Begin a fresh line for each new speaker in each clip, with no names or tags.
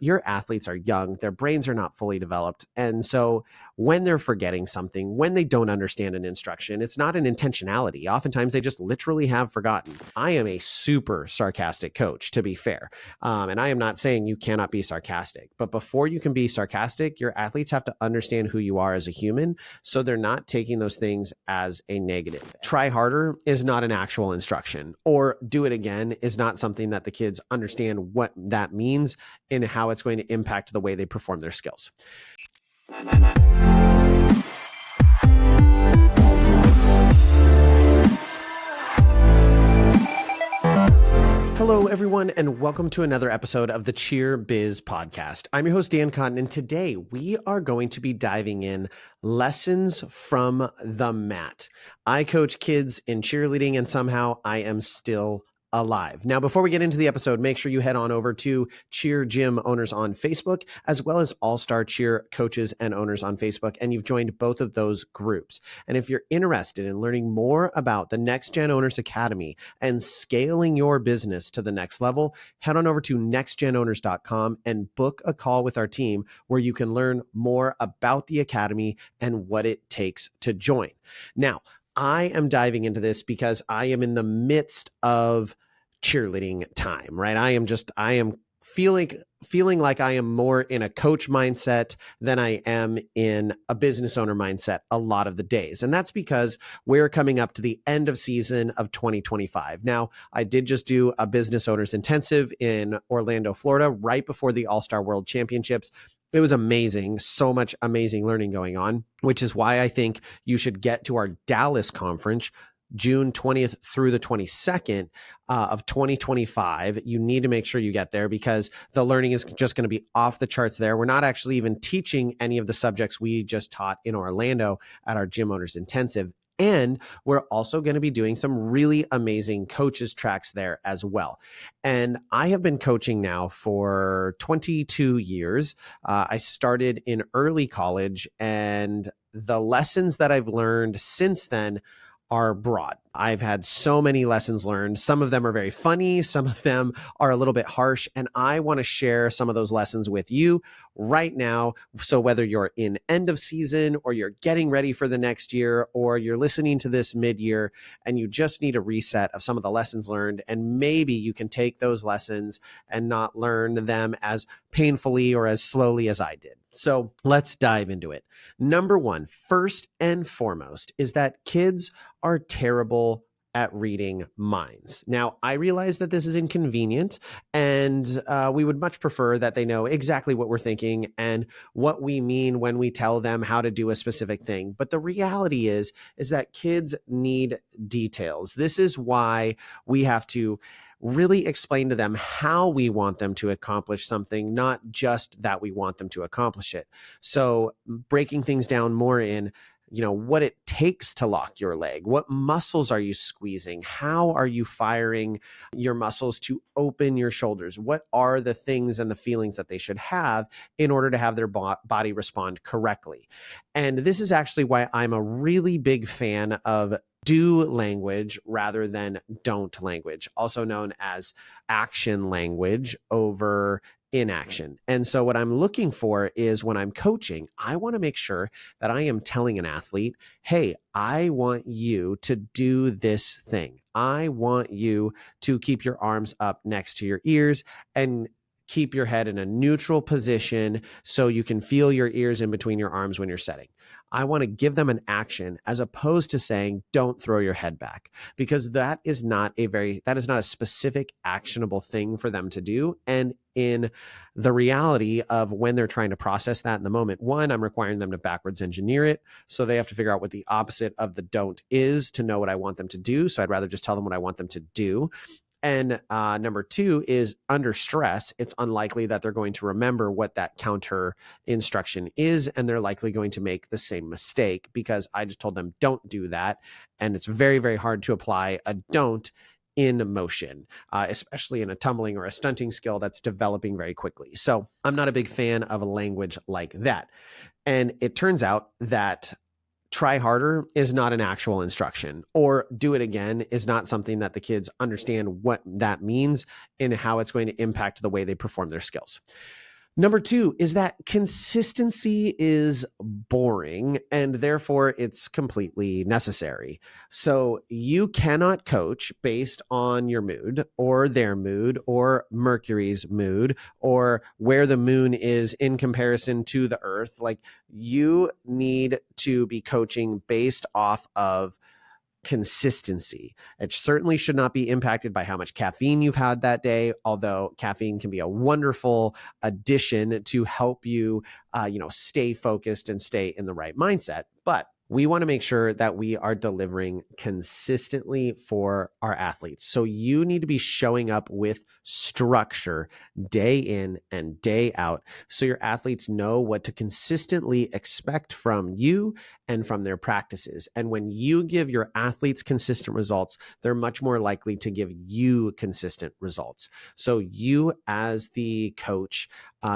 your athletes are young, their brains are not fully developed. And so when they're forgetting something, when they don't understand an instruction, it's not an intentionality. Oftentimes they just literally have forgotten. I am a super sarcastic coach, to be fair. And I am not saying you cannot be sarcastic, but before you can be sarcastic, your athletes have to understand who you are as a human, so they're not taking those things as a negative. Try harder is not an actual instruction, or do it again is not something that the kids understand what that means and how it's going to impact the way they perform their skills. Hello, everyone, and welcome to another episode of the Cheer Biz Podcast. I'm your host, Dan Cotton, and today we are going to be diving in lessons from the mat. I coach kids in cheerleading, and somehow I am still alive. Now, before we get into the episode, make sure you head on over to Cheer Gym Owners on Facebook, as well as All-Star Cheer Coaches and Owners on Facebook, and you've joined both of those groups. And if you're interested in learning more about the Next Gen Owners Academy and scaling your business to the next level, head on over to nextgenowners.com and book a call with our team where you can learn more about the Academy and what it takes to join. Now, I am diving into this because I am in the midst of cheerleading time, right? I am feeling like I am more in a coach mindset than I am in a business owner mindset a lot of the days. And that's because we're coming up to the end of season of 2025. Now, I did just do a business owners intensive in Orlando, Florida, right before the All-Star World Championships. It was amazing, so much amazing learning going on, which is why I think you should get to our Dallas conference, June 20th through the 22nd of 2025. You need to make sure you get there because the learning is just going to be off the charts there. We're not actually even teaching any of the subjects we just taught in Orlando at our Gym Owners Intensive. And we're also going to be doing some really amazing coaches tracks there as well. And I have been coaching now for 22 years. I started in early college, and the lessons that I've learned since then are broad. I've had so many lessons learned. Some of them are very funny. Some of them are a little bit harsh. And I want to share some of those lessons with you right now. So whether you're in end of season or you're getting ready for the next year, or you're listening to this mid-year and you just need a reset of some of the lessons learned, and maybe you can take those lessons and not learn them as painfully or as slowly as I did. So let's dive into it. Number one, first and foremost, is that kids are terrible at reading minds. Now, I realize that this is inconvenient, and we would much prefer that they know exactly what we're thinking and what we mean when we tell them how to do a specific thing. But the reality is that kids need details. This is why we have to really explain to them how we want them to accomplish something, not just that we want them to accomplish it. So breaking things down more in, what it takes to lock your leg. What muscles are you squeezing? How are you firing your muscles to open your shoulders? What are the things and the feelings that they should have in order to have their body respond correctly? And this is actually why I'm a really big fan of do language rather than don't language, also known as action language over inaction. And so what I'm looking for is, when I'm coaching, I want to make sure that I am telling an athlete, hey, I want you to do this thing. I want you to keep your arms up next to your ears and keep your head in a neutral position so you can feel your ears in between your arms when you're setting. I want to give them an action as opposed to saying, don't throw your head back, because that is not a specific actionable thing for them to do. And in the reality of when they're trying to process that in the moment, one, I'm requiring them to backwards engineer it. So they have to figure out what the opposite of the don't is to know what I want them to do. So I'd rather just tell them what I want them to do. And number two is, under stress, it's unlikely that they're going to remember what that counter instruction is, and they're likely going to make the same mistake because I just told them don't do that. And it's very, very hard to apply a don't in motion, especially in a tumbling or a stunting skill that's developing very quickly. So I'm not a big fan of a language like that. And it turns out that try harder is not an actual instruction, or do it again is not something that the kids understand what that means and how it's going to impact the way they perform their skills. Number two is that consistency is boring and therefore it's completely necessary. So you cannot coach based on your mood or their mood or Mercury's mood or where the moon is in comparison to the earth. Like, you need to be coaching based off of consistency. It certainly should not be impacted by how much caffeine you've had that day, although caffeine can be a wonderful addition to help you, stay focused and stay in the right mindset. But we want to make sure that we are delivering consistently for our athletes. So you need to be showing up with structure day in and day out so your athletes know what to consistently expect from you and from their practices. And when you give your athletes consistent results, they're much more likely to give you consistent results. So you, as the coach,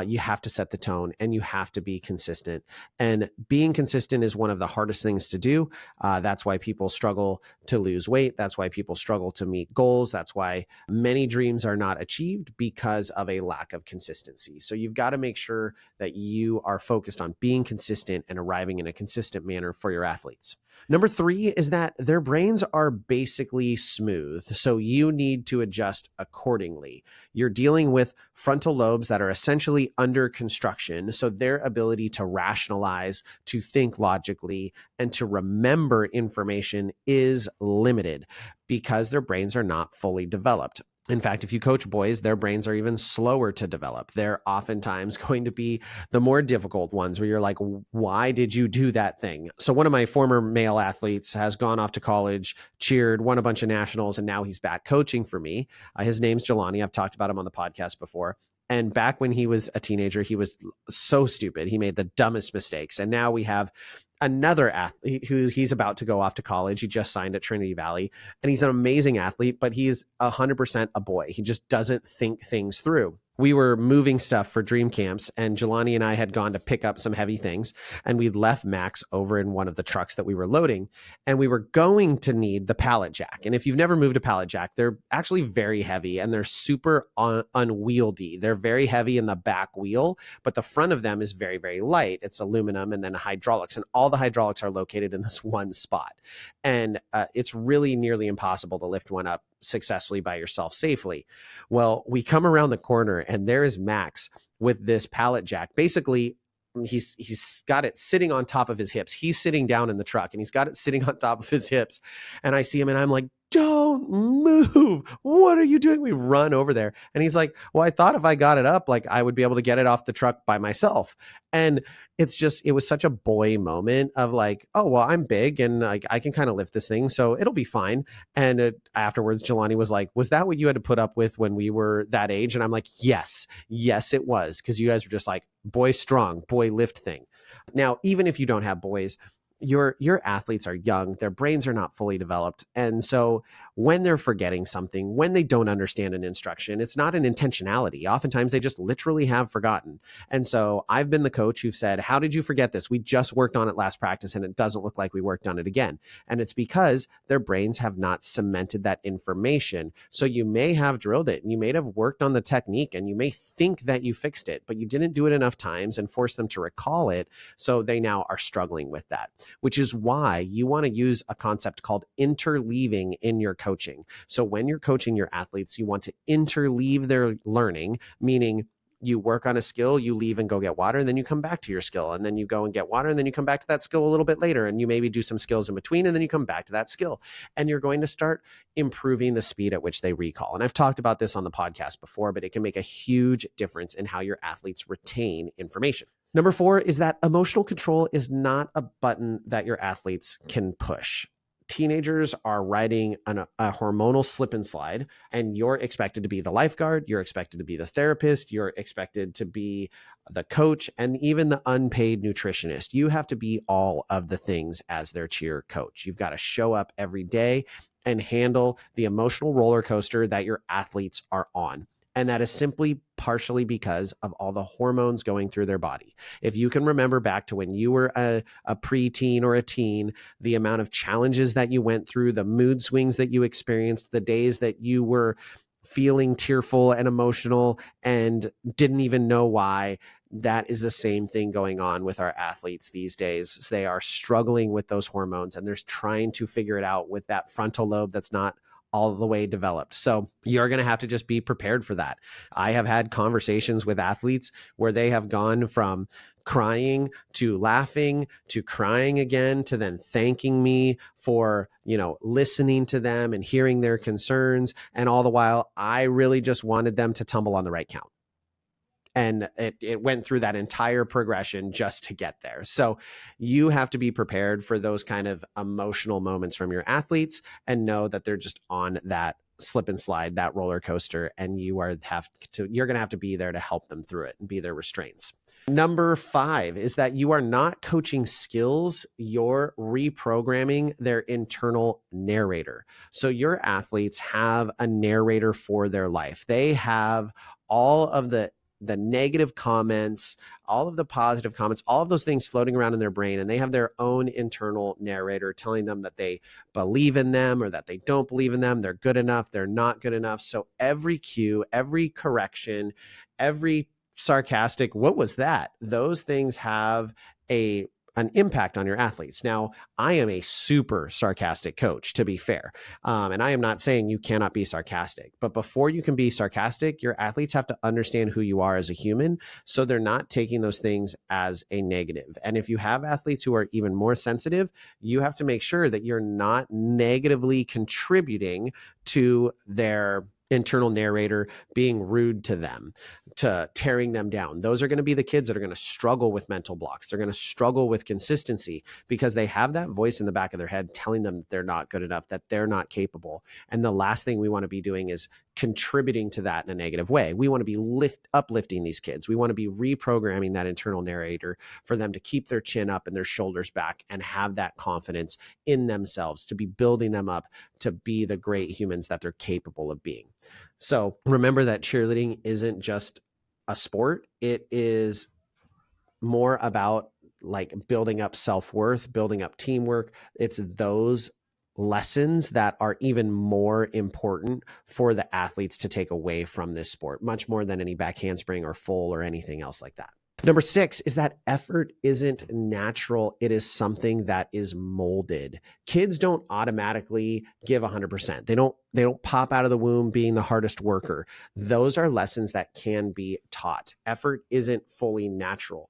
you have to set the tone and you have to be consistent. And being consistent is one of the hardest things to do. That's why people struggle to lose weight. That's why people struggle to meet goals. That's why many dreams are not achieved, because of a lack of consistency. So you've got to make sure that you are focused on being consistent and arriving in a consistent manner for your athletes. Number three is that their brains are basically smooth, so you need to adjust accordingly. You're dealing with frontal lobes that are essentially under construction, so their ability to rationalize, to think logically, and to remember information is limited because their brains are not fully developed. In fact, if you coach boys, their brains are even slower to develop. They're oftentimes going to be the more difficult ones where you're like, why did you do that thing? So one of my former male athletes has gone off to college, cheered, won a bunch of nationals, and now he's back coaching for me. His name's Jelani. I've talked about him on the podcast before. And back when he was a teenager, he was so stupid. He made the dumbest mistakes. And now we have another athlete who he's about to go off to college. He just signed at Trinity Valley, and he's an amazing athlete, but he's 100% a boy. He just doesn't think things through. We were moving stuff for dream camps, and Jelani and I had gone to pick up some heavy things, and we'd left Max over in one of the trucks that we were loading, and we were going to need the pallet jack. And if you've never moved a pallet jack, they're actually very heavy and they're super unwieldy. They're very heavy in the back wheel, but the front of them is very, very light. It's aluminum and then hydraulics, and all the hydraulics are located in this one spot. And it's really nearly impossible to lift one up successfully by yourself safely. Well, we come around the corner and there is Max with this pallet jack. Basically, he's got it sitting on top of his hips. He's sitting down in the truck and he's got it sitting on top of his hips. And I see him and I'm like, don't move. What are you doing? We run over there. And he's like, well, I thought if I got it up, like I would be able to get it off the truck by myself. And it was such a boy moment of like, oh, well, I'm big and I can kind of lift this thing, so it'll be fine. And afterwards, Jelani was like, was that what you had to put up with when we were that age? And I'm like, yes, it was. Because you guys were just like, boy strong, boy lift thing. Now, even if you don't have boys, your athletes are young, their brains are not fully developed. And so when they're forgetting something, when they don't understand an instruction, it's not an intentionality. Oftentimes they just literally have forgotten. And so I've been the coach who said, how did you forget this? We just worked on it last practice and it doesn't look like we worked on it again. And it's because their brains have not cemented that information. So you may have drilled it and you may have worked on the technique and you may think that you fixed it, but you didn't do it enough times and force them to recall it. So they now are struggling with that, which is why you want to use a concept called interleaving in your coaching. So when you're coaching your athletes, you want to interleave their learning, meaning you work on a skill, you leave and go get water, and then you come back to your skill, and then you go and get water, and then you come back to that skill a little bit later, and you maybe do some skills in between, and then you come back to that skill. And you're going to start improving the speed at which they recall. And I've talked about this on the podcast before, but it can make a huge difference in how your athletes retain information. Number 4 is that emotional control is not a button that your athletes can push. Teenagers are riding a hormonal slip and slide, and you're expected to be the lifeguard, you're expected to be the therapist, you're expected to be the coach, and even the unpaid nutritionist. You have to be all of the things as their cheer coach. You've got to show up every day and handle the emotional roller coaster that your athletes are on. And that is simply partially because of all the hormones going through their body. If you can remember back to when you were a preteen or a teen, the amount of challenges that you went through, the mood swings that you experienced, the days that you were feeling tearful and emotional and didn't even know why. That is the same thing going on with our athletes these days. They are struggling with those hormones and they're trying to figure it out with that frontal lobe that's not all the way developed. So you're going to have to just be prepared for that. I have had conversations with athletes where they have gone from crying to laughing to crying again to then thanking me for, listening to them and hearing their concerns. And all the while, I really just wanted them to tumble on the right count. And it went through that entire progression just to get there. So you have to be prepared for those kind of emotional moments from your athletes and know that they're just on that slip and slide, that roller coaster, and you're going to have to be there to help them through it and be their restraints. Number 5 is that you are not coaching skills, you're reprogramming their internal narrator. So your athletes have a narrator for their life. They have all of the negative comments, all of the positive comments, all of those things floating around in their brain, and they have their own internal narrator telling them that they believe in them or that they don't believe in them, they're good enough, they're not good enough. So every cue, every correction, every sarcastic, what was that? Those things have an impact on your athletes. Now, I am a super sarcastic coach, to be fair. And I am not saying you cannot be sarcastic, but before you can be sarcastic, your athletes have to understand who you are as a human. So they're not taking those things as a negative. And if you have athletes who are even more sensitive, you have to make sure that you're not negatively contributing to their internal narrator being rude to them, to tearing them down. Those are going to be the kids that are going to struggle with mental blocks. They're going to struggle with consistency because they have that voice in the back of their head telling them that they're not good enough, that they're not capable. And the last thing we want to be doing is contributing to that in a negative way. We want to be uplifting these kids. We want to be reprogramming that internal narrator for them to keep their chin up and their shoulders back and have that confidence in themselves, to be building them up to be the great humans that they're capable of being. So remember that cheerleading isn't just a sport. It is more about like building up self-worth, building up teamwork. It's those lessons that are even more important for the athletes to take away from this sport, much more than any back handspring or full or anything else like that. Number 6 is that effort isn't natural. It is something that is molded. Kids don't automatically give 100%. They don't pop out of the womb being the hardest worker. Those are lessons that can be taught. Effort isn't fully natural.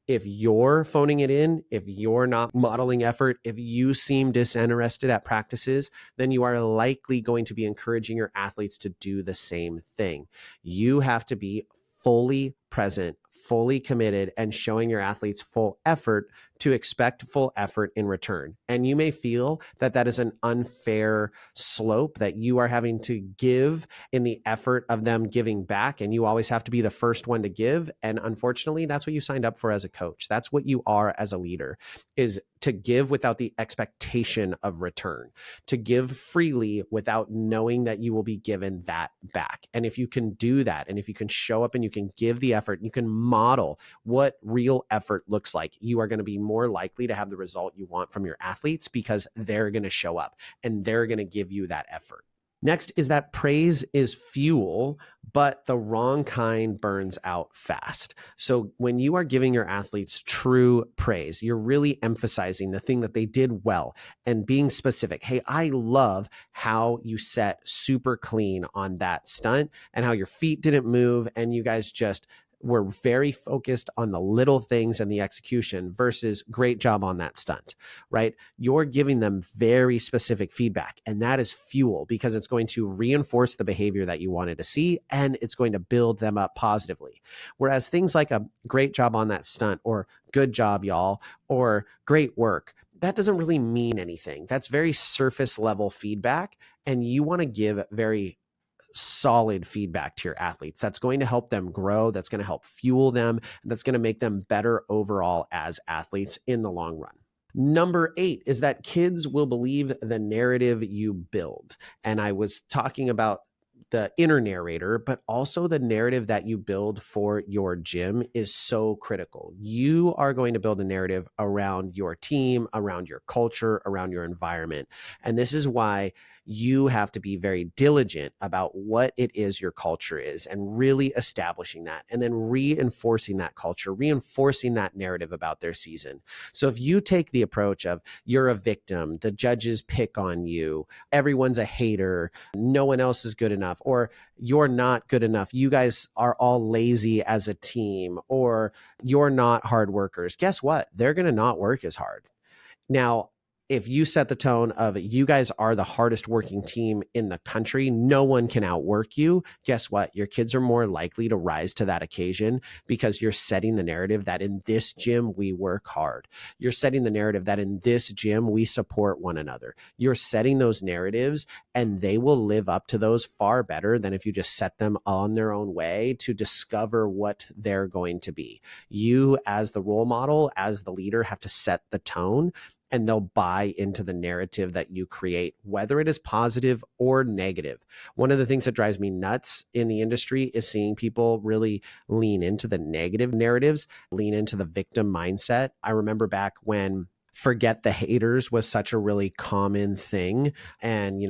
If you're phoning it in, if you're not modeling effort, if you seem disinterested at practices, then you are likely going to be encouraging your athletes to do the same thing. You have to be fully present, fully committed, and showing your athletes full effort to expect full effort in return. And you may feel that that is an unfair slope that you are having to give in the effort of them giving back. And you always have to be the first one to give. And unfortunately, that's what you signed up for as a coach. That's what you are as a leader, is to give without the expectation of return, to give freely without knowing that you will be given that back. And if you can do that, and if you can show up and you can give the effort, you can model what real effort looks like, you are going to be more likely to have the result you want from your athletes because they're going to show up and they're going to give you that effort. Next is that praise is fuel, but the wrong kind burns out fast. So when you are giving your athletes true praise, you're really emphasizing the thing that they did well and being specific. Hey, I love how you set super clean on that stunt and how your feet didn't move and you guys just were very focused on the little things and the execution versus great job on that stunt, right? You're giving them very specific feedback, and that is fuel because it's going to reinforce the behavior that you wanted to see, and it's going to build them up positively. Whereas things like a great job on that stunt or good job, y'all, or great work, that doesn't really mean anything. That's very surface level feedback, and you want to give very solid feedback to your athletes. That's going to help them grow. That's going to help fuel them. And that's going to make them better overall as athletes in the long run. Number 8 is that kids will believe the narrative you build. And I was talking about the inner narrator, but also the narrative that you build for your gym is so critical. You are going to build a narrative around your team, around your culture, around your environment. And this is why you have to be very diligent about what it is your culture is and really establishing that and then reinforcing that culture, reinforcing that narrative about their season. So if you take the approach of you're a victim, the judges pick on you, everyone's a hater, no one else is good enough, or you're not good enough, you guys are all lazy as a team, or you're not hard workers, guess what? They're going to not work as hard. Now, if you set the tone of you guys are the hardest working team in the country, no one can outwork you, guess what? Your kids are more likely to rise to that occasion because you're setting the narrative that in this gym, we work hard. You're setting the narrative that in this gym, we support one another. You're setting those narratives and they will live up to those far better than if you just set them on their own way to discover what they're going to be. You as the role model, as the leader, have to set the tone, and they'll buy into the narrative that you create, whether it is positive or negative. One of the things that drives me nuts in the industry is seeing people really lean into the negative narratives, lean into the victim mindset. I remember back when forget the haters was such a really common thing, and,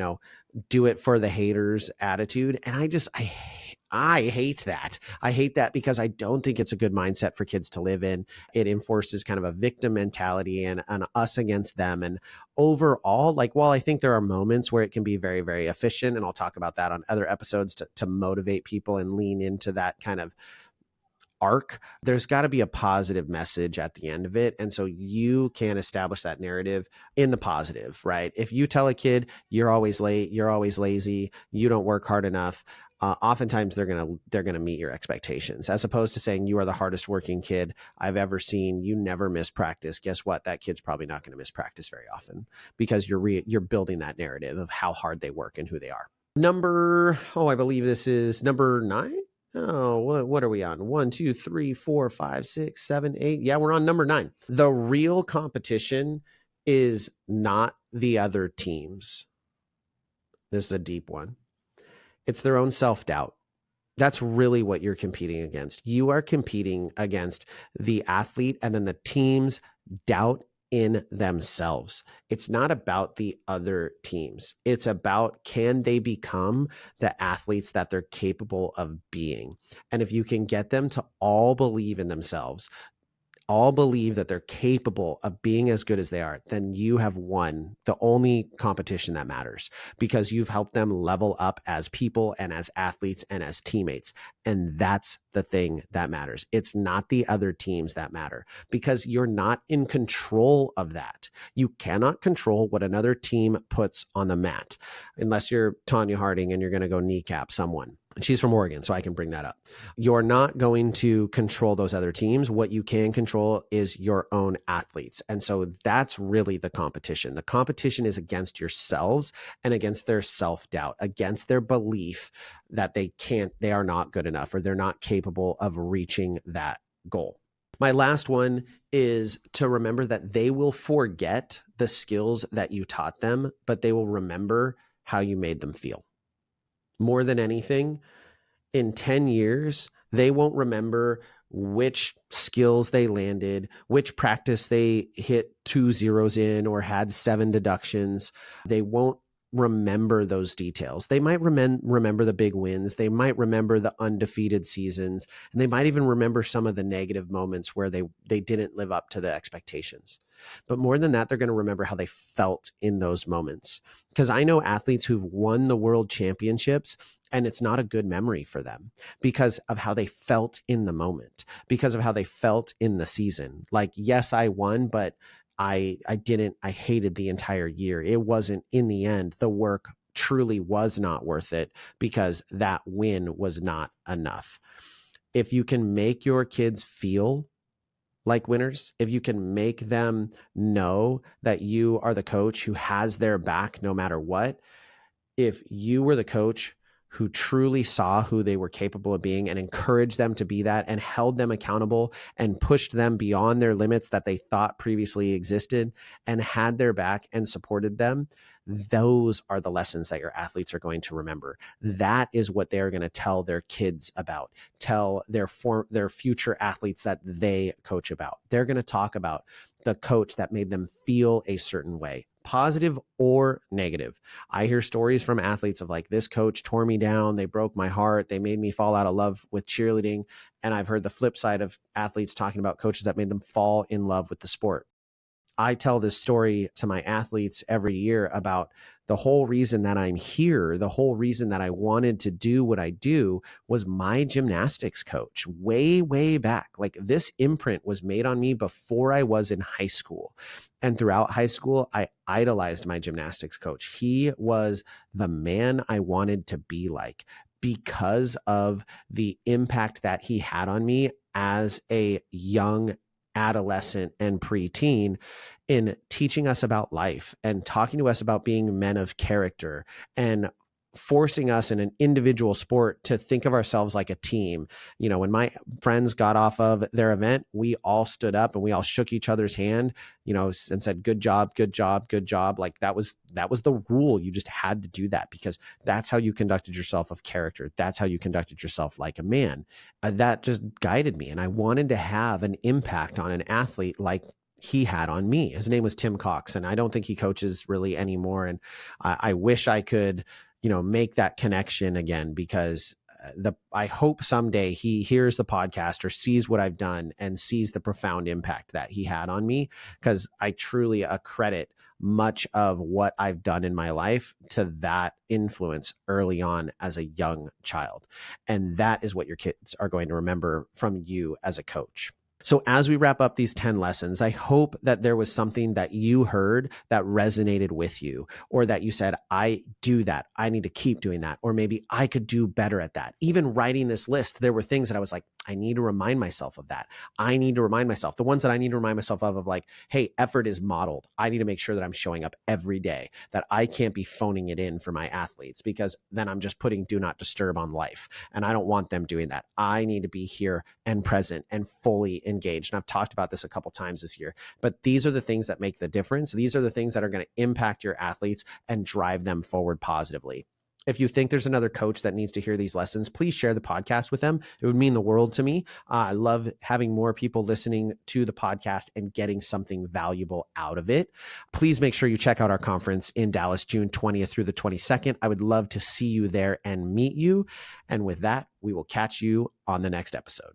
do it for the haters attitude. And I hate that. I hate that because I don't think it's a good mindset for kids to live in. It enforces kind of a victim mentality and an us against them. And overall, while I think there are moments where it can be very, very efficient, and I'll talk about that on other episodes to motivate people and lean into that kind of arc, there's got to be a positive message at the end of it. And so you can establish that narrative in the positive, right? If you tell a kid, you're always late, you're always lazy, you don't work hard enough, oftentimes they're gonna meet your expectations, as opposed to saying you are the hardest working kid I've ever seen, you never miss practice. Guess what? That kid's probably not going to miss practice very often because you're building that narrative of how hard they work and who they are. I believe this is number 9. Oh, what are we on? 1, 2, 3, 4, 5, 6, 7, 8. Yeah, we're on number 9. The real competition is not the other teams. This is a deep one. It's their own self-doubt. That's really what you're competing against. You are competing against the athlete and then the team's doubt in themselves. It's not about the other teams. It's about, can they become the athletes that they're capable of being? And if you can get them to all believe in themselves, all believe that they're capable of being as good as they are, then you have won the only competition that matters, because you've helped them level up as people and as athletes and as teammates. And that's the thing that matters. It's not the other teams that matter, because you're not in control of that. You cannot control what another team puts on the mat, unless you're Tanya Harding and you're going to go kneecap someone. She's from Oregon, so I can bring that up. You're not going to control those other teams. What you can control is your own athletes. And so that's really the competition. The competition is against yourselves and against their self-doubt, against their belief that they are not good enough, or they're not capable of reaching that goal. My last one is to remember that they will forget the skills that you taught them, but they will remember how you made them feel. More than anything, in 10 years, they won't remember which skills they landed, which practice they hit 2 zeros in or had 7 deductions. They won't remember those details. They might remember the big wins. They might remember the undefeated seasons, and they might even remember some of the negative moments where they didn't live up to the expectations. But more than that, they're going to remember how they felt in those moments. Because I know athletes who've won the world championships, and it's not a good memory for them because of how they felt in the moment, because of how they felt in the season. Like, yes, I won, but I hated the entire year. It wasn't, in the end, the work truly was not worth it because that win was not enough. If you can make your kids feel like winners, if you can make them know that you are the coach who has their back no matter what, if you were the coach who truly saw who they were capable of being and encouraged them to be that and held them accountable and pushed them beyond their limits that they thought previously existed and had their back and supported them, those are the lessons that your athletes are going to remember. That is what they're going to tell their kids about, tell their future athletes that they coach about. They're going to talk about the coach that made them feel a certain way, positive or negative. I hear stories from athletes of like, this coach tore me down. They broke my heart. They made me fall out of love with cheerleading. And I've heard the flip side of athletes talking about coaches that made them fall in love with the sport. I tell this story to my athletes every year about the whole reason that I'm here, the whole reason that I wanted to do what I do was my gymnastics coach way, way back. Like this imprint was made on me before I was in high school. And throughout high school, I idolized my gymnastics coach. He was the man I wanted to be like because of the impact that he had on me as a young adolescent and preteen in teaching us about life and talking to us about being men of character and forcing us in an individual sport to think of ourselves like a team. You know, when my friends got off of their event, we all stood up and we all shook each other's hand, you know, and said, good job, good job, good job. Like that was the rule. You just had to do that because that's how you conducted yourself of character. That's how you conducted yourself like a man. That just guided me. And I wanted to have an impact on an athlete like he had on me. His name was Tim Cox, and I don't think he coaches really anymore. And I wish I could, you know, make that connection again because I hope someday he hears the podcast or sees what I've done and sees the profound impact that he had on me, because I truly accredit much of what I've done in my life to that influence early on as a young child. And that is what your kids are going to remember from you as a coach. So as we wrap up these 10 lessons, I hope that there was something that you heard that resonated with you, or that you said, I do that. I need to keep doing that. Or maybe I could do better at that. Even writing this list, there were things that I was like, I need to remind myself of that. I need to remind myself, the ones that I need to remind myself of like, hey, effort is modeled. I need to make sure that I'm showing up every day, that I can't be phoning it in for my athletes, because then I'm just putting do not disturb on life. And I don't want them doing that. I need to be here and present and fully engaged. And I've talked about this a couple times this year, but these are the things that make the difference. These are the things that are going to impact your athletes and drive them forward positively. If you think there's another coach that needs to hear these lessons, please share the podcast with them. It would mean the world to me. I love having more people listening to the podcast and getting something valuable out of it. Please make sure you check out our conference in Dallas, June 20th through the 22nd. I would love to see you there and meet you. And with that, we will catch you on the next episode.